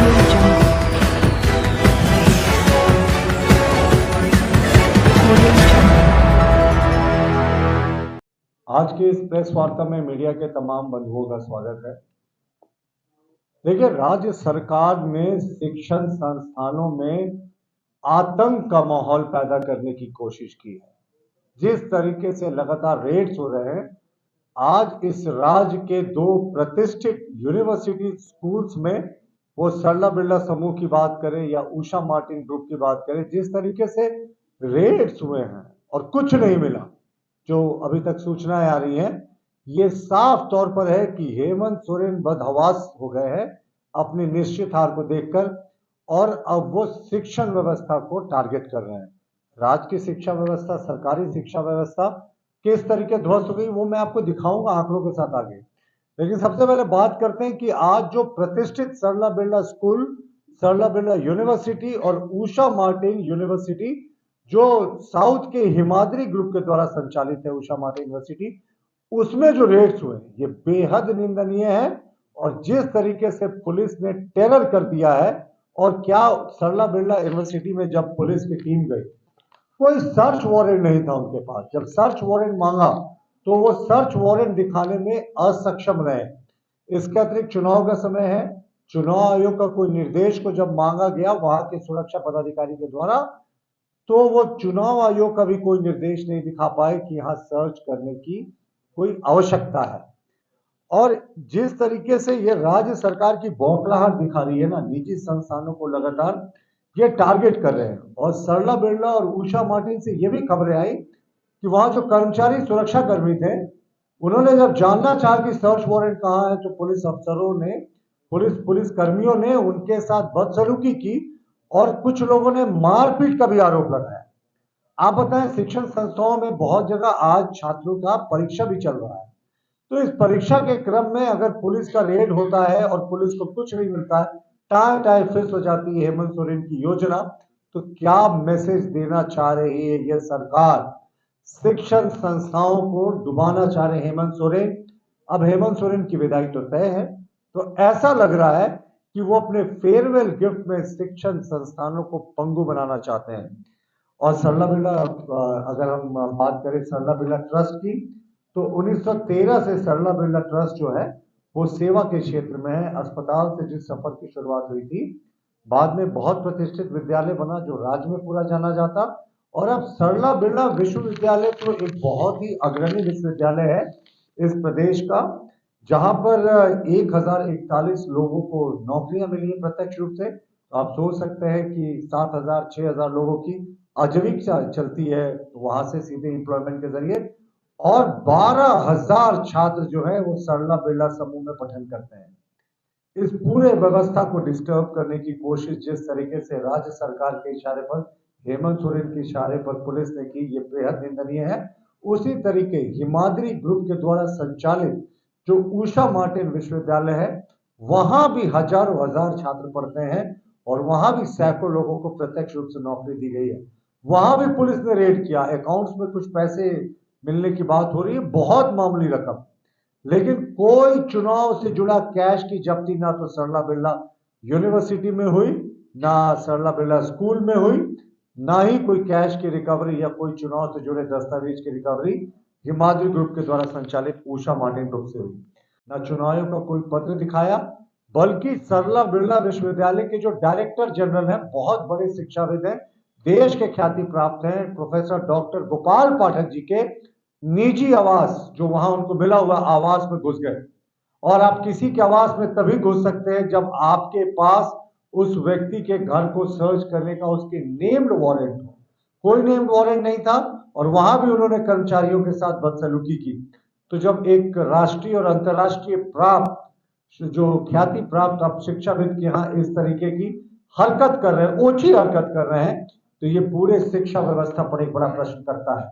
Audio Jungle. Audio Jungle. आज की इस प्रेस वार्ता में मीडिया के तमाम बंधुओं का स्वागत है। देखिए, राज्य सरकार ने शिक्षण संस्थानों में आतंक का माहौल पैदा करने की कोशिश की है। जिस तरीके से लगातार रेड्स हो रहे हैं, आज इस राज्य के 2 प्रतिष्ठित यूनिवर्सिटी स्कूल्स में, वो सरला बिरला समूह की बात करें या उषा मार्टिन ग्रुप की बात करें, जिस तरीके से रेड्स हुए हैं और कुछ नहीं मिला, जो अभी तक सूचनाएं आ रही हैं, ये साफ तौर पर है कि हेमंत सोरेन बदहवास हो गए हैं अपनी निश्चित हार को देखकर, और अब वो शिक्षण व्यवस्था को टारगेट कर रहे हैं। राज्य की शिक्षा व्यवस्था, सरकारी शिक्षा व्यवस्था किस तरीके ध्वस्त हो गई, वो मैं आपको दिखाऊंगा आंकड़ों के साथ आगे। लेकिन सबसे पहले बात करते हैं कि आज जो प्रतिष्ठित सरला बिरला स्कूल, सरला बिरला यूनिवर्सिटी और उषा मार्टिन यूनिवर्सिटी, जो साउथ के हिमाद्री ग्रुप के द्वारा संचालित है, उषा मार्टिन यूनिवर्सिटी, उसमें जो रेड्स हुए ये बेहद निंदनीय है। और जिस तरीके से पुलिस ने टेरर कर दिया है, और क्या सरला बिरला यूनिवर्सिटी में जब पुलिस की टीम गई, कोई सर्च वारंट नहीं था उनके पास। जब सर्च वारंट मांगा तो वो सर्च वारंट दिखाने में असक्षम रहे। इसके अतिरिक्त चुनाव का समय है, चुनाव आयोग का कोई निर्देश को जब मांगा गया वहां के सुरक्षा पदाधिकारी के द्वारा, तो वो चुनाव आयोग का भी कोई निर्देश नहीं दिखा पाए कि यहां सर्च करने की कोई आवश्यकता है। और जिस तरीके से ये राज्य सरकार की बौखलाहट दिखा रही है ना, निजी संस्थानों को लगातार ये टारगेट कर रहे हैं। और सरला बिरला और उषा मार्टिन से ये भी खबरें आई कि वहां जो कर्मचारी सुरक्षा कर्मी थे, उन्होंने जब जानना चाहा कि सर्च वारंट कहां है, तो पुलिस अफसरों ने, पुलिस कर्मियों ने उनके साथ बदसलूकी की और कुछ लोगों ने मारपीट का भी आरोप लगाया। आप बताएं, शिक्षण संस्थाओं में बहुत जगह आज छात्रों का परीक्षा भी चल रहा है, तो इस परीक्षा के क्रम में अगर पुलिस का रेड होता है और पुलिस को कुछ नहीं मिलता है, टाइम टाइम फिक्स हो जाती है हेमंत सोरेन की योजना, तो क्या मैसेज देना चाह रही है यह सरकार? शिक्षण संस्थाओं को डुबाना चाह रहे हेमंत सोरेन। अब हेमंत सोरेन की विदाई तो तय है, तो ऐसा लग रहा है कि वो अपने फेयरवेल गिफ्ट में शिक्षण संस्थानों को पंगु बनाना चाहते हैं। और सरला बिरला, अगर हम बात करें सरला बिरला ट्रस्ट की, तो 1913 से सरला बिरला ट्रस्ट जो है वो सेवा के क्षेत्र में है। अस्पताल से जिस सफर की शुरुआत हुई थी, बाद में बहुत प्रतिष्ठित विद्यालय बना जो राज्य में पूरा जाना जाता, और अब सरला बिरला विश्वविद्यालय तो एक बहुत ही अग्रणी विश्वविद्यालय है इस प्रदेश का, जहां पर 1041 लोगों को नौकरियां मिली है प्रत्यक्ष रूप से। तो आप सोच सकते हैं कि 7000 6000 लोगों की आजीविका चलती है वहां से सीधे एम्प्लॉयमेंट के जरिए, और 12,000 छात्र जो है वो सरला बिरला समूह में पठन करते हैं। इस पूरे व्यवस्था को डिस्टर्ब करने की कोशिश जिस तरीके से राज्य सरकार के इशारे पर, हेमंत सोरेन के इशारे पर पुलिस ने की, ये बेहद निंदनीय है। उसी तरीके हिमाद्री ग्रुप के द्वारा संचालित जो उषा मार्टिन विश्वविद्यालय है, वहां भी हजारों हजार छात्र पढ़ते हैं और वहां भी सैकड़ों लोगों को प्रत्यक्ष रूप से नौकरी दी गई है। वहां भी पुलिस ने रेड किया, अकाउंट्स में कुछ पैसे मिलने की बात हो रही है, बहुत मामूली रकम, लेकिन कोई चुनाव से जुड़ा कैश की जब्ती ना तो सरला बिरला यूनिवर्सिटी में हुई, ना सरला बिरला स्कूल में हुई, ना ही कोई कैश की रिकवरी या कोई चुनाव से जुड़े दस्तावेज की रिकवरी हिमाद्री ग्रुप के द्वारा संचालित उषा मार्टिन ग्रुप से हुई। ना चुनाव का कोई पत्र दिखाया, बल्कि सरला बिरला विश्वविद्यालय के जो डायरेक्टर जनरल हैं, बहुत बड़े शिक्षाविद हैं, देश के ख्याति प्राप्त हैं, प्रोफेसर डॉक्टर गोपाल पाठक जी के निजी आवास, जो वहां उनको मिला हुआ आवास में घुस गए। और आप किसी के आवास में तभी घुस सकते हैं जब आपके पास उस व्यक्ति के घर को सर्च करने का उसके नेम्ड वारंट हो। कोई नेम्ड वारंट नहीं था, और वहां भी उन्होंने कर्मचारियों के साथ बदसलूकी की। तो जब एक राष्ट्रीय और अंतर्राष्ट्रीय प्राप्त, जो ख्याति प्राप्त आप शिक्षाविद के यहाँ इस तरीके की हरकत कर रहे हैं, ओछी हरकत कर रहे हैं, तो ये पूरे शिक्षा व्यवस्था पर एक बड़ा प्रश्न करता है।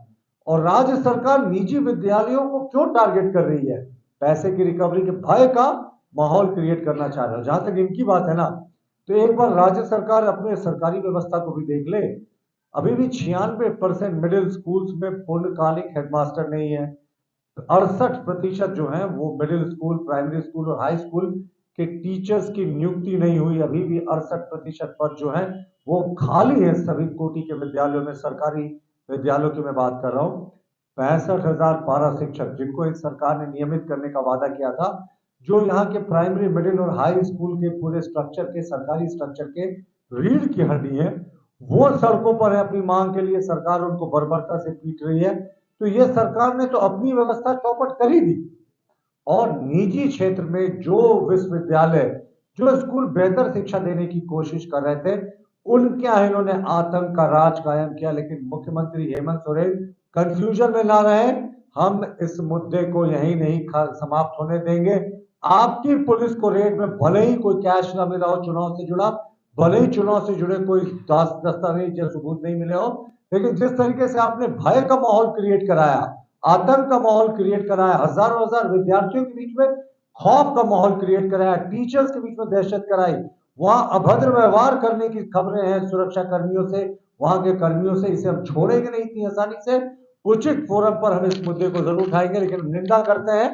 और राज्य सरकार निजी विद्यालयों को क्यों टारगेट कर रही है? पैसे की रिकवरी के भय का माहौल क्रिएट करना चाह रहे हो। जहां तक इनकी बात है ना, तो एक बार राज्य सरकार अपने सरकारी व्यवस्था को भी देख ले। अभी भी 96% मिडिल स्कूल्स में पूर्णकालिक हेडमास्टर नहीं है। 68% जो है वो मिडिल स्कूल, प्राइमरी स्कूल और हाई स्कूल कि टीचर्स की नियुक्ति नहीं हुई, अभी भी 68% पद जो है वो खाली है सभी कोटि के विद्यालयों में, सरकारी विद्यालयों की मैं बात कर रहा हूँ। 65,000 पारा शिक्षक जिनको इस सरकार ने नियमित करने का वादा किया था, जो यहाँ के प्राइमरी, मिडिल और हाई स्कूल के पूरे स्ट्रक्चर के, सरकारी स्ट्रक्चर के रीढ़ की हड्डी है, वो सड़कों पर है अपनी मांग के लिए। सरकार उनको बर्बरता से पीट रही है। तो ये सरकार ने तो अपनी व्यवस्था चौपट कर ही दी, और निजी क्षेत्र में जो विश्वविद्यालय, जो स्कूल बेहतर शिक्षा देने की कोशिश कर रहे थे, उनके यहाँ इन्होंने आतंक का राज कायम किया। लेकिन मुख्यमंत्री हेमंत सोरेन कंफ्यूजन में ला रहे हैं, हम इस मुद्दे को यहीं नहीं समाप्त होने देंगे। आपकी पुलिस को रेड में भले ही कोई कैश ना मिला हो चुनाव से जुड़ा, भले ही चुनाव से जुड़े कोई दस्तावेज या सबूत नहीं मिले हो, लेकिन जिस तरीके से आपने भय का माहौल क्रिएट कराया, आतंक का माहौल क्रिएट कराया, हजारों हजार विद्यार्थियों के बीच में खौफ का माहौल क्रिएट कराया, टीचर्स के बीच में दहशत कराई, वहां अभद्र व्यवहार करने की खबरें हैं सुरक्षा कर्मियों से, वहां के कर्मियों से, इसे हम छोड़ेंगे नहीं इतनी आसानी से। उचित फोरम पर हम इस मुद्दे को जरूर उठाएंगे, लेकिन निंदा करते हैं,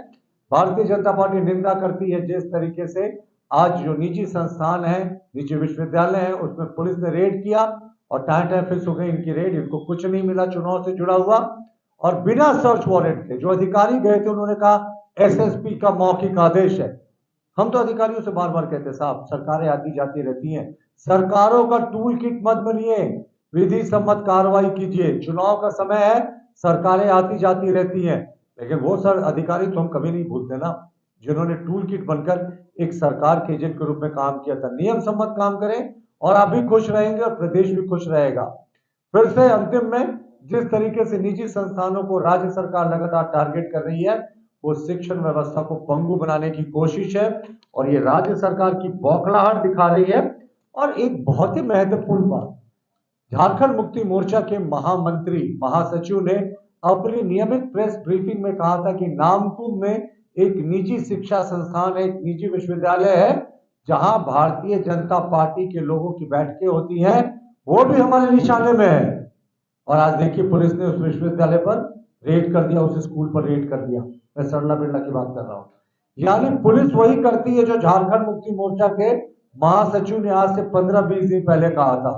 भारतीय जनता पार्टी निंदा करती है जिस तरीके से आज जो निजी संस्थान है, निजी विश्वविद्यालय है, उसमें पुलिस ने रेड किया और टाइम फिक्स हो गई इनकी रेड, इनको कुछ नहीं मिला चुनाव से जुड़ा हुआ, और बिना सर्च वारंट के जो अधिकारी गए थे उन्होंने कहा एसएसपी का मौखिक आदेश है। हम तो अधिकारियों से बार बार कहते हैं, साहब सरकारें आती जाती रहती हैं, सरकारों का टूल किट मत बनिए, विधि सम्मत कार्रवाई कीजिए। चुनाव का समय है, सरकारें आती जाती रहती हैं, लेकिन वो सर अधिकारी तो हम कभी नहीं भूलते ना, जिन्होंने टूल किट बनकर एक सरकार के एजेंट के रूप में काम किया था। नियम सम्मत काम करें और आप भी खुश रहेंगे और प्रदेश भी खुश रहेगा। फिर से अंतिम में, जिस तरीके से निजी संस्थानों को राज्य सरकार लगातार टारगेट कर रही है, वो शिक्षण व्यवस्था को पंगु बनाने की कोशिश है, और ये राज्य सरकार की बौखलाहट दिखा रही है। और एक बहुत ही महत्वपूर्ण बात, झारखंड मुक्ति मोर्चा के महामंत्री, महासचिव ने अपनी नियमित प्रेस ब्रीफिंग में कहा था कि नामकुम में एक निजी शिक्षा संस्थान है, एक निजी विश्वविद्यालय है, जहां भारतीय जनता पार्टी के लोगों की बैठकें होती हैं, वो भी हमारे निशाने में है। और आज देखिए पुलिस ने उस विश्वविद्यालय पर रेड कर दिया, उस स्कूल पर रेड कर दिया। मैं सरला बिरला की बात कर रहा हूं। यानी पुलिस वही करती है जो झारखंड मुक्ति मोर्चा के महासचिव ने आज से 15-20 दिन पहले कहा था।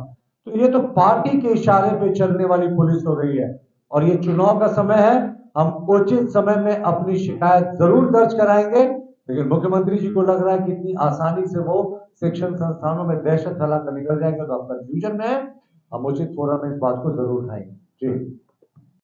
तो ये तो पार्टी के इशारे पे चलने वाली पुलिस हो रही है, और ये चुनाव का समय है, हम उचित समय में अपनी शिकायत जरूर दर्ज कराएंगे। लेकिन मुख्यमंत्री जी को लग रहा है कि इतनी आसानी से वो शिक्षण संस्थानों में दहशत फैलाकर निकल जाएंगे, तो आप कंफ्यूजन में है। हम उचित फोरम में इस बात को जरूर उठाएंगे। जी।